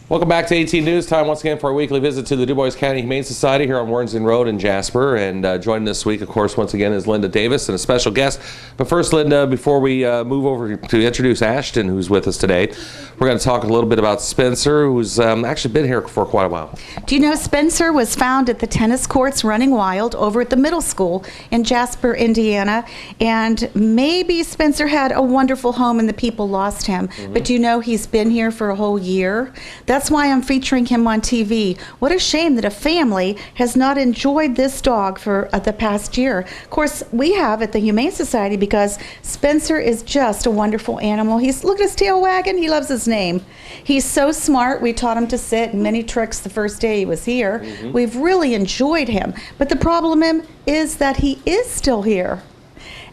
Welcome back to 18 News Time once again for our weekly visit to the Dubois County Humane Society here on Warrenston Road in Jasper. And joining this week, of course, once again is Linda Davis and a special guest. But first, Linda, before we move over to introduce Ashton, who's with us today, we're going to talk a little bit about Spencer, who's actually been here for quite a while. Do you know Spencer was found at the tennis courts running wild over at the middle school in Jasper, Indiana? And maybe Spencer had a wonderful home and the people lost him. But do you know he's been here for a whole year? That's why I'm featuring him on TV. What a shame that a family has not enjoyed this dog for the past year. Of course, we have at the Humane Society because Spencer is just a wonderful animal. Look at his tail wagging. He loves his name. He's so smart. We taught him to sit and many tricks the first day he was here. We've really enjoyed him. But the problem is that he is still here.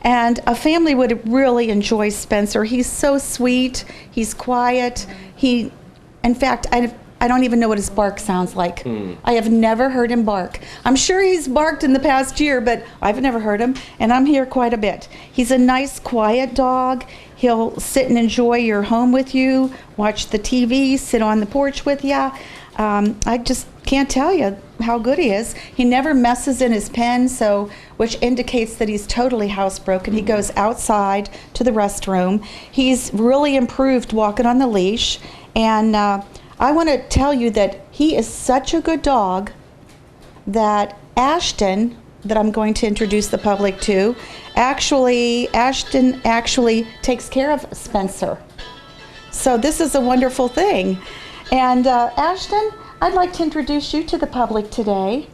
And a family would really enjoy Spencer. He's so sweet. He's quiet. In fact, I don't even know what his bark sounds like. I have never heard him bark. I'm sure he's barked in the past year, but I've never heard him, and I'm here quite a bit. He's a nice, quiet dog. He'll sit and enjoy your home with you, watch the TV, sit on the porch with you. I just can't tell you how good he is. He never messes in his pen, which indicates that he's totally housebroken. He goes outside to the restroom. He's really improved walking on the leash. And I want to tell you that he is such a good dog that Ashton, that I'm going to introduce the public to, Ashton actually takes care of Spencer. So this is a wonderful thing. And Ashton, I'd like to introduce you to the public today.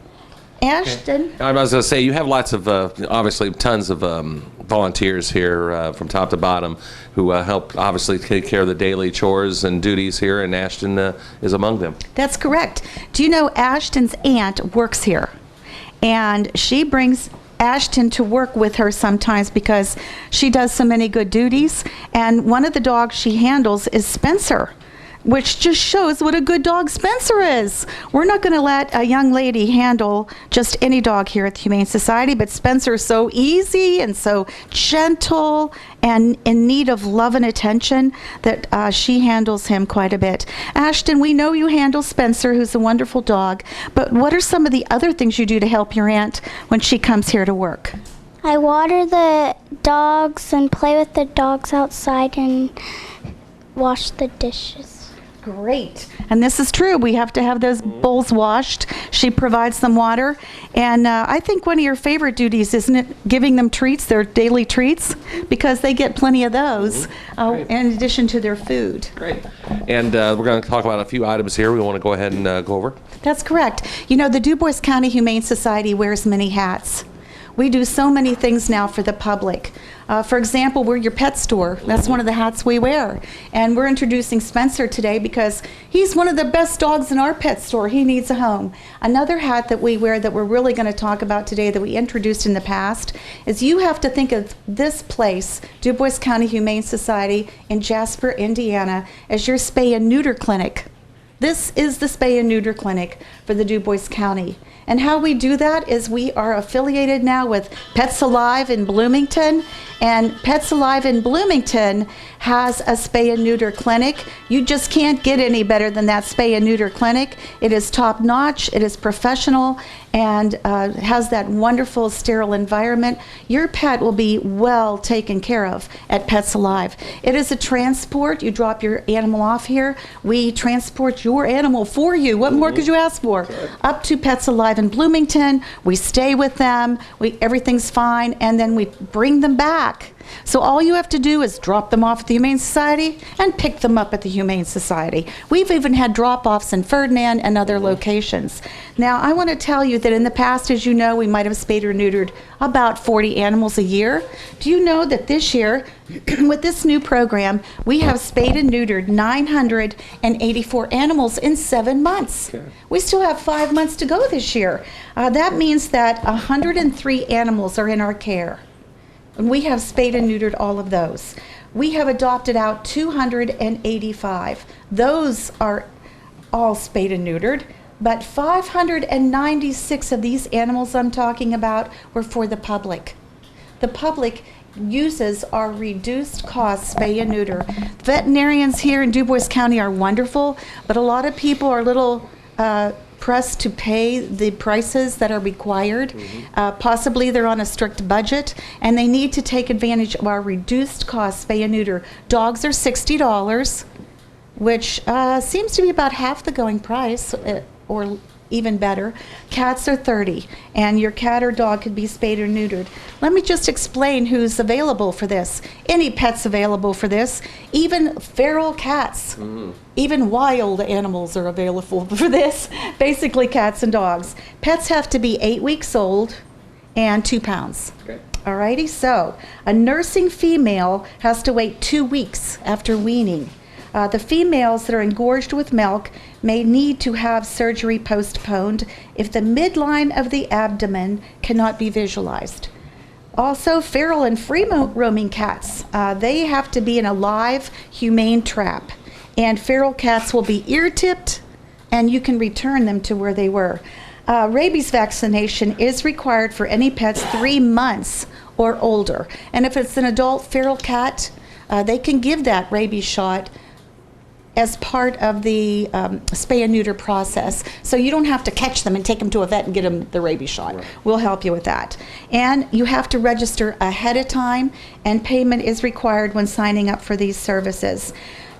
Ashton. I was going to say, you have lots of, obviously, tons of volunteers here from top to bottom who help, obviously, take care of the daily chores and duties here, and Ashton is among them. That's correct. Do you know Ashton's aunt works here? And she brings Ashton to work with her sometimes because she does so many good duties. And one of the dogs she handles is Spencer, which just shows what a good dog Spencer is. We're not going to let a young lady handle just any dog here at the Humane Society, but Spencer is so easy and so gentle and in need of love and attention that she handles him quite a bit. Ashton, we know you handle Spencer, who's a wonderful dog, but what are some of the other things you do to help your aunt when she comes here to work? I water the dogs and play with the dogs outside and wash the dishes. Great. And this is true. We have to have those bowls washed. She provides them water. And I think one of your favorite duties, isn't it, giving them treats, their daily treats? Because they get plenty of those in addition to their food. Great. And we're going to talk about a few items here we want to go ahead and go over. That's correct. You know, the Dubois County Humane Society wears many hats. We do so many things now for the public. For example, we're your pet store. That's one of the hats we wear. And we're introducing Spencer today because he's one of the best dogs in our pet store. He needs a home. Another hat that we wear that we're really going to talk about today that we introduced in the past is you have to think of this place, Dubois County Humane Society in Jasper, Indiana, as your spay and neuter clinic. This is the spay and neuter clinic for the Dubois County. And how we do that is we are affiliated now with Pets Alive in Bloomington. And Pets Alive in Bloomington has a spay and neuter clinic. You just can't get any better than that spay and neuter clinic. It is top notch, it is professional, and has that wonderful sterile environment. Your pet will be well taken care of at Pets Alive. It is a transport. You drop your animal off here. We transport your animal for you. What more could you ask for? Up to Pets Alive in Bloomington. We stay with them. Everything's fine, and then we bring them back. So all you have to do is drop them off at the Humane Society and pick them up at the Humane Society. We've even had drop-offs in Ferdinand and other locations. Now, I want to tell you that in the past, as you know, we might have spayed or neutered about 40 animals a year. Do you know that this year, with this new program, we have spayed and neutered 984 animals in 7 months. Okay. We still have 5 months to go this year. That means that 103 animals are in our care. And we have spayed and neutered all of those. We have adopted out 285. Those are all spayed and neutered, but 596 of these animals I'm talking about were for the public. The public uses our reduced cost spay and neuter. Veterinarians here in Dubois County are wonderful, but a lot of people are a little pressed to pay the prices that are required. Possibly they're on a strict budget, and they need to take advantage of our reduced cost spay and neuter. Dogs are $60, which seems to be about half the going price, or even better. Cats are $30, and your cat or dog could be spayed or neutered. Let me just explain who's available for this. Any pet's available for this, even feral cats. Even wild animals are available for this, basically cats and dogs. Pets have to be 8 weeks old and 2 pounds. Okay. Alrighty, so a nursing female has to wait 2 weeks after weaning. The females that are engorged with milk may need to have surgery postponed if the midline of the abdomen cannot be visualized. Also, feral and free-roaming cats, they have to be in a live, humane trap. And feral cats will be ear-tipped, and you can return them to where they were. Rabies vaccination is required for any pets 3 months or older. And if it's an adult feral cat, they can give that rabies shot as part of the spay and neuter process. So you don't have to catch them and take them to a vet and get them the rabies shot. Right. We'll help you with that. And you have to register ahead of time, and payment is required when signing up for these services.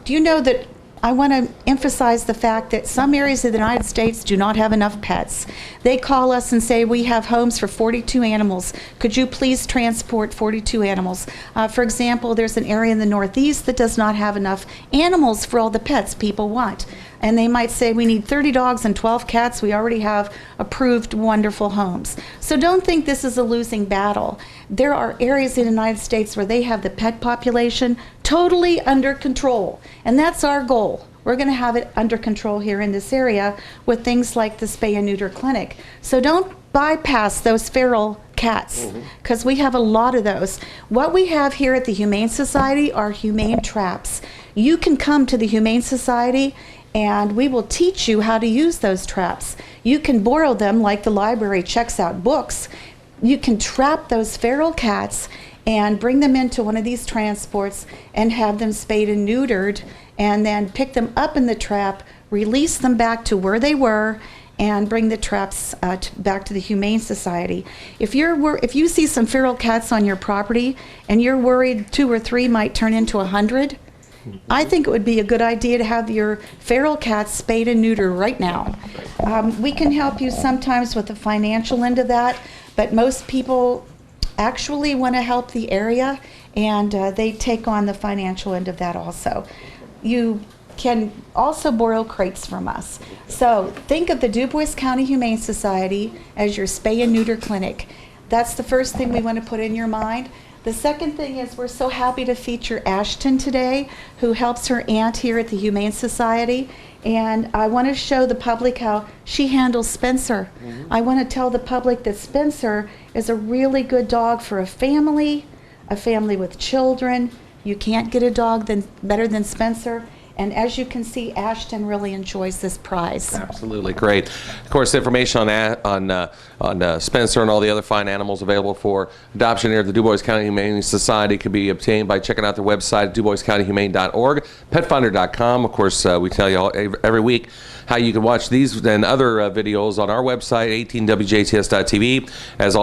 Do you know that I want to emphasize the fact that some areas of the United States do not have enough pets. They call us and say, we have homes for 42 animals. Could you please transport 42 animals? For example, there's an area in the Northeast that does not have enough animals for all the pets people want. And they might say, we need 30 dogs and 12 cats. We already have approved wonderful homes. So don't think this is a losing battle. There are areas in the United States where they have the pet population totally under control. And that's our goal. We're going to have it under control here in this area with things like the spay and neuter clinic. So don't bypass those feral cats, because we have a lot of those. What we have here at the Humane Society are humane traps. You can come to the Humane Society and we will teach you how to use those traps. You can borrow them like the library checks out books. You can trap those feral cats and bring them into one of these transports and have them spayed and neutered, and then pick them up in the trap, release them back to where they were, and bring the traps back to the Humane Society. If you see some feral cats on your property and you're worried 2 or 3 might turn into 100, I think it would be a good idea to have your feral cats spayed and neutered right now. We can help you sometimes with the financial end of that, but most people actually want to help the area, and they take on the financial end of that also. You can also borrow crates from us. So think of the Dubois County Humane Society as your spay and neuter clinic. That's the first thing we want to put in your mind. The second thing is we're so happy to feature Ashton today, who helps her aunt here at the Humane Society. And I want to show the public how she handles Spencer. I want to tell the public that Spencer is a really good dog for a family with children. You can't get a dog better than Spencer. And as you can see, Ashton really enjoys this prize. Absolutely great. Of course, information on Spencer and all the other fine animals available for adoption here at the Dubois County Humane Society can be obtained by checking out their website, duboiskountyhumane.org, petfinder.com. Of course, we tell you all, every week how you can watch these and other videos on our website, 18WJTS.tv, as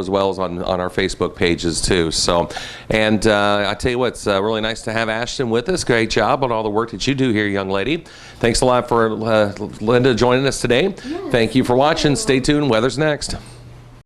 well as on our Facebook pages too. So, and I tell you what, it's really nice to have Ashton with us. Great job on all the work that you do here, young lady. Thanks a lot for Linda joining us today. Yes. Thank you for watching. Stay tuned. Weather's next.